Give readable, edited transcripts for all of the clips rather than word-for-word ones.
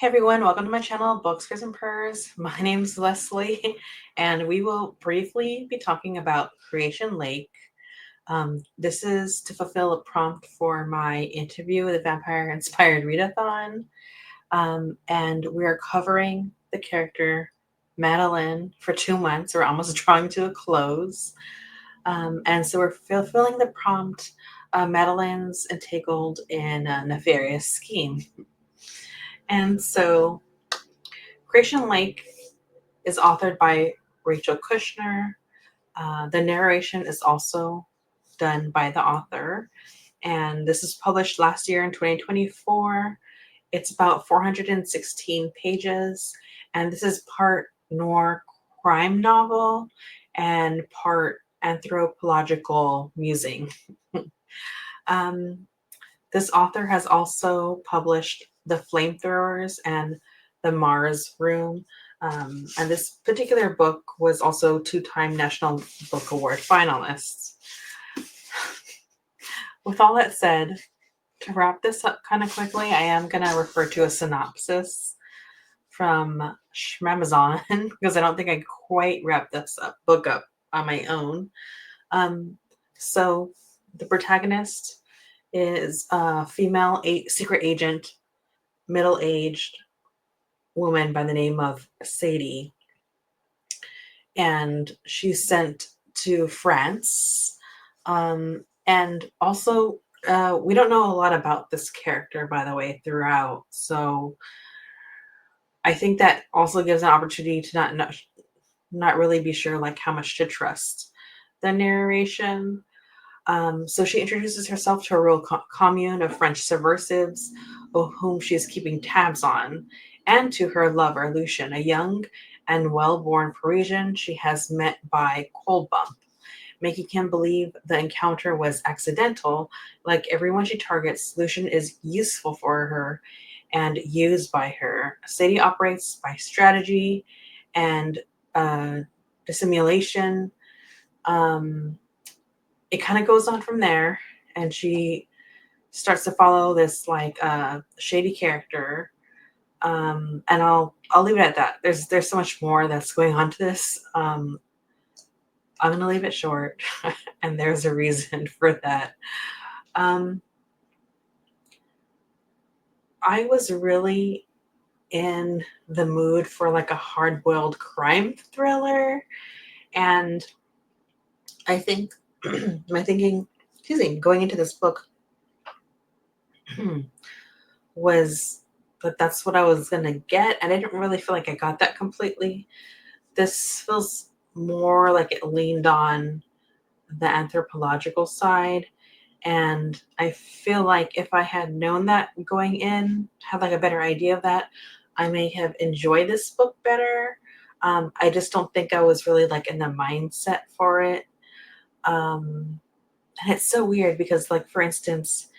Hey everyone, welcome to my channel, Books, Scares, and Purrs. My name's Leslie, and we will briefly be talking about Creation Lake. This is to fulfill a prompt for my interview with a vampire-inspired readathon, and we're covering the character Madeleine for 2 months. We're almost drawing to a close, and so we're fulfilling the prompt. Madeleine's entangled in a nefarious scheme, and so Creation Lake is authored by Rachel Kushner. The narration is also done by the author, and this is published last year in 2024. It's about 416 pages, and this is part noir crime novel and part anthropological musing. um, this author has also published The Flamethrowers and The Mars Room. And this particular book was also two-time National Book Award finalists. With all that said, to wrap this up kind of quickly, I am going to refer to a synopsis from Amazon because I don't think I quite wrapped this book up on my own. So the protagonist is a female secret agent, middle-aged woman by the name of Sadie, and she's sent to France. And also, we don't know a lot about this character, by the way, throughout. So I think that also gives an opportunity to not really be sure like how much to trust the narration. So she introduces herself to a rural commune of French subversives, whom she is keeping tabs on, and to her lover, Lucien, a young and well-born Parisian she has met by cold bump, making him believe the encounter was accidental. Like everyone she targets, Lucien is useful for her and used by her. Sadie operates by strategy and dissimulation. It kind of goes on from there, and she starts to follow this like shady character. And I'll leave it at that. There's so much more that's going on to this. I'm gonna leave it short, and there's a reason for that. I was really in the mood for like a hard-boiled crime thriller, and I think my thinking, excuse me, going into this book was that that's what I was gonna get. And I didn't really feel like I got that completely. This feels more like it leaned on the anthropological side. And I feel like if I had known that going in, had like a better idea of that, I may have enjoyed this book better. I just don't think I was really like in the mindset for it. And it's so weird because, like, for instance,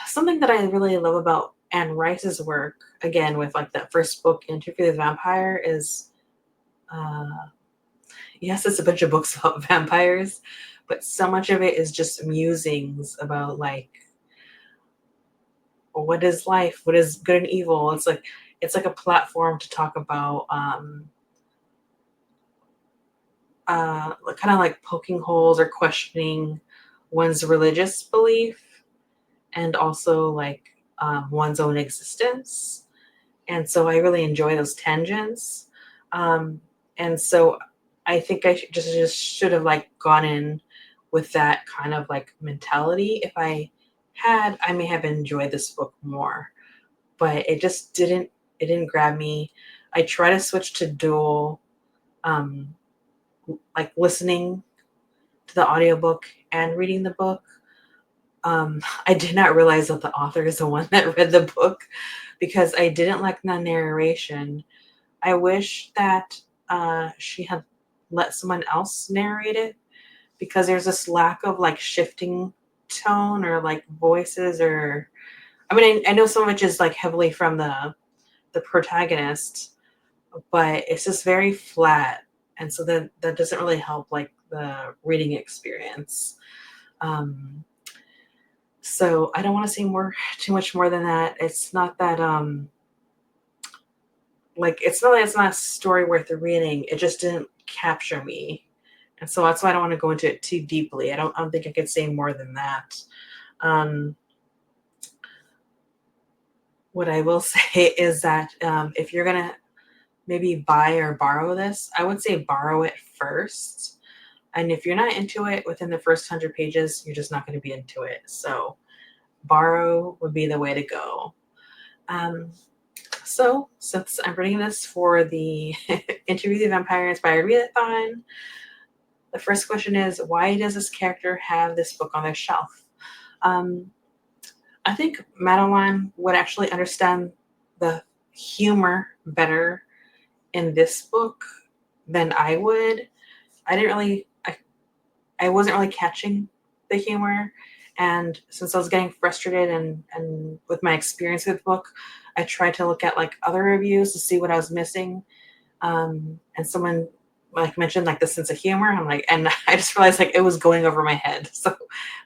something that I really love about Anne Rice's work, again, with like that first book, Interview with the Vampire, is yes, it's a bunch of books about vampires, but so much of it is just musings about like what is life, what is good and evil. It's like a platform to talk about kind of like poking holes or questioning one's religious belief and also like one's own existence. And so I really enjoy those tangents. And so I think I just should have like gone in with that kind of like mentality. If I had, I may have enjoyed this book more, but it didn't grab me. I try to switch to dual, um, like listening to the audiobook and reading the book. I did not realize that the author is the one that read the book because I didn't like the narration. I wish that she had let someone else narrate it because there's this lack of like shifting tone or like voices, or I mean I know so much is like heavily from the protagonist, but it's just very flat, and so that doesn't really help like the reading experience. So I don't want to say too much more than that. It's not that like, it's not that it's not a story worth reading. It just didn't capture me. And so that's why I don't want to go into it too deeply. I don't think I could say more than that. Um, what I will say is that if you're going to maybe buy or borrow this, I would say borrow it first. And if you're not into it within the first 100 pages, you're just not going to be into it. So borrow would be the way to go. So since I'm reading this for the Interview the Vampires by Readathon, the first question is, why does this character have this book on their shelf? I think Madeleine would actually understand the humor better in this book than I would. I wasn't really catching the humor. And since I was getting frustrated and with my experience with the book, I tried to look at like other reviews to see what I was missing. And someone like mentioned like the sense of humor. I'm like, and I just realized like it was going over my head. So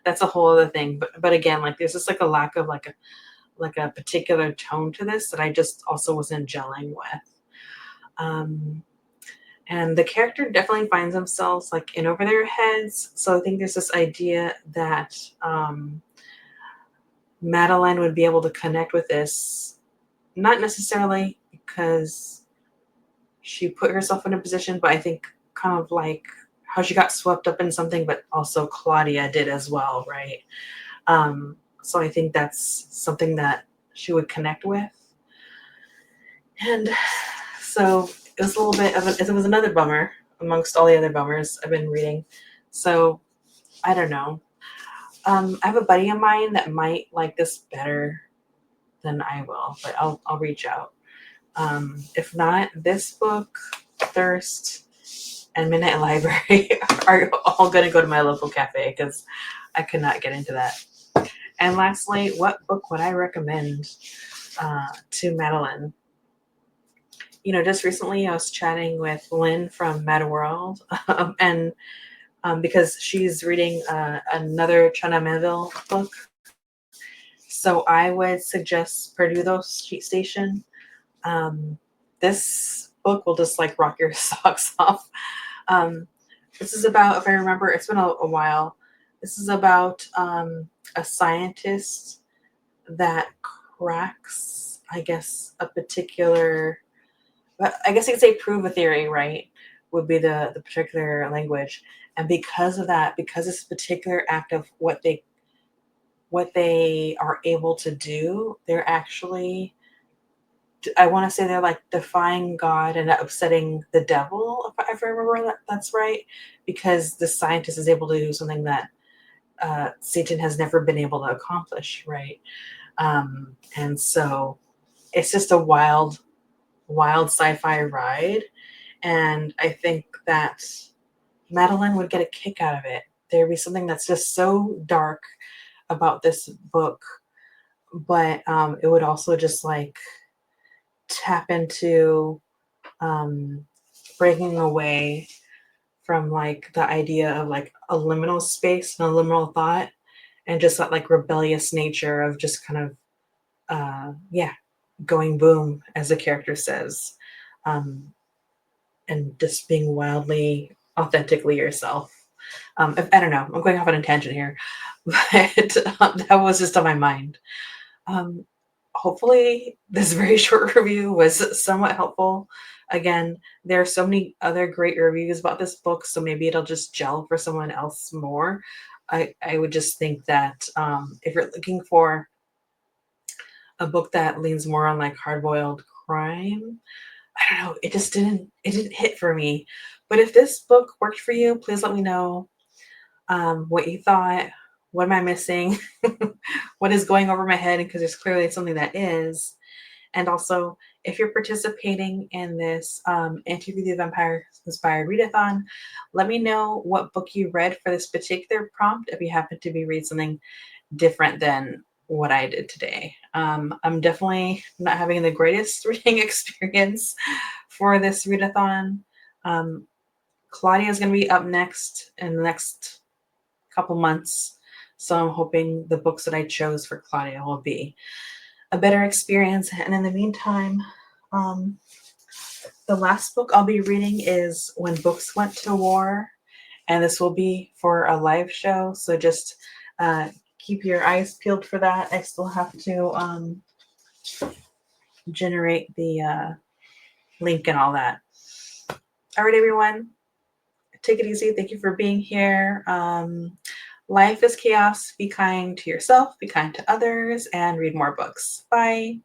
that's a whole other thing. But again, like there's just like a lack of like a particular tone to this that I just also wasn't gelling with. And the character definitely finds themselves like in over their heads. So I think there's this idea that Madeleine would be able to connect with this, not necessarily because she put herself in a position, but I think kind of like how she got swept up in something, but also Claudia did as well, right? So I think that's something that she would connect with. And so it was a little bit of it was another bummer amongst all the other bummers I've been reading. So I don't know. I have a buddy of mine that might like this better than I will, but I'll reach out. If not, this book, Thirst, and Midnight Library are all going to go to my local cafe because I could not get into that. And lastly, what book would I recommend to Madeleine? You know, just recently I was chatting with Lynn from Mad World, and because she's reading another Chana Melville book. So I would suggest Perdido Station. This book will just like rock your socks off. This is about, if I remember, it's been a while. This is about a scientist that cracks, I guess, a particular, I guess you could say prove a theory, right? Would be the particular language. And because of that, because this particular act of what they are able to do, they're actually, I want to say they're like defying God and upsetting the devil, if I remember that's right, because the scientist is able to do something that Satan has never been able to accomplish, right? And so it's just a wild sci-fi ride, and I think that Madeleine would get a kick out of it. There'd be something that's just so dark about this book, but it would also just like tap into breaking away from like the idea of like a liminal space and a liminal thought, and just that like rebellious nature of just kind of yeah, going boom, as the character says, and just being wildly authentically yourself. I don't know, I'm going off on a tangent here, but that was just on my mind. Um, Hopefully this very short review was somewhat helpful. Again, there are so many other great reviews about this book, so maybe it'll just gel for someone else more. I would just think that if you're looking for a book that leans more on like hard-boiled crime, I don't know, it didn't hit for me. But if this book worked for you, please let me know what you thought. What am I missing? What is going over my head? Because there's clearly something that is. And also, if you're participating in this Interview the Vampire Inspired Readathon, let me know what book you read for this particular prompt if you happen to be reading something different than what I did today. I'm definitely not having the greatest reading experience for this readathon. Claudia is going to be up next in the next couple months, so I'm hoping the books that I chose for Claudia will be a better experience. And in the meantime, The last book I'll be reading is When Books Went to War, and this will be for a live show, so just keep your eyes peeled for that. I still have to generate the link and all that. All right, everyone, take it easy. Thank you for being here. Life is chaos. Be kind to yourself, be kind to others, and read more books. Bye.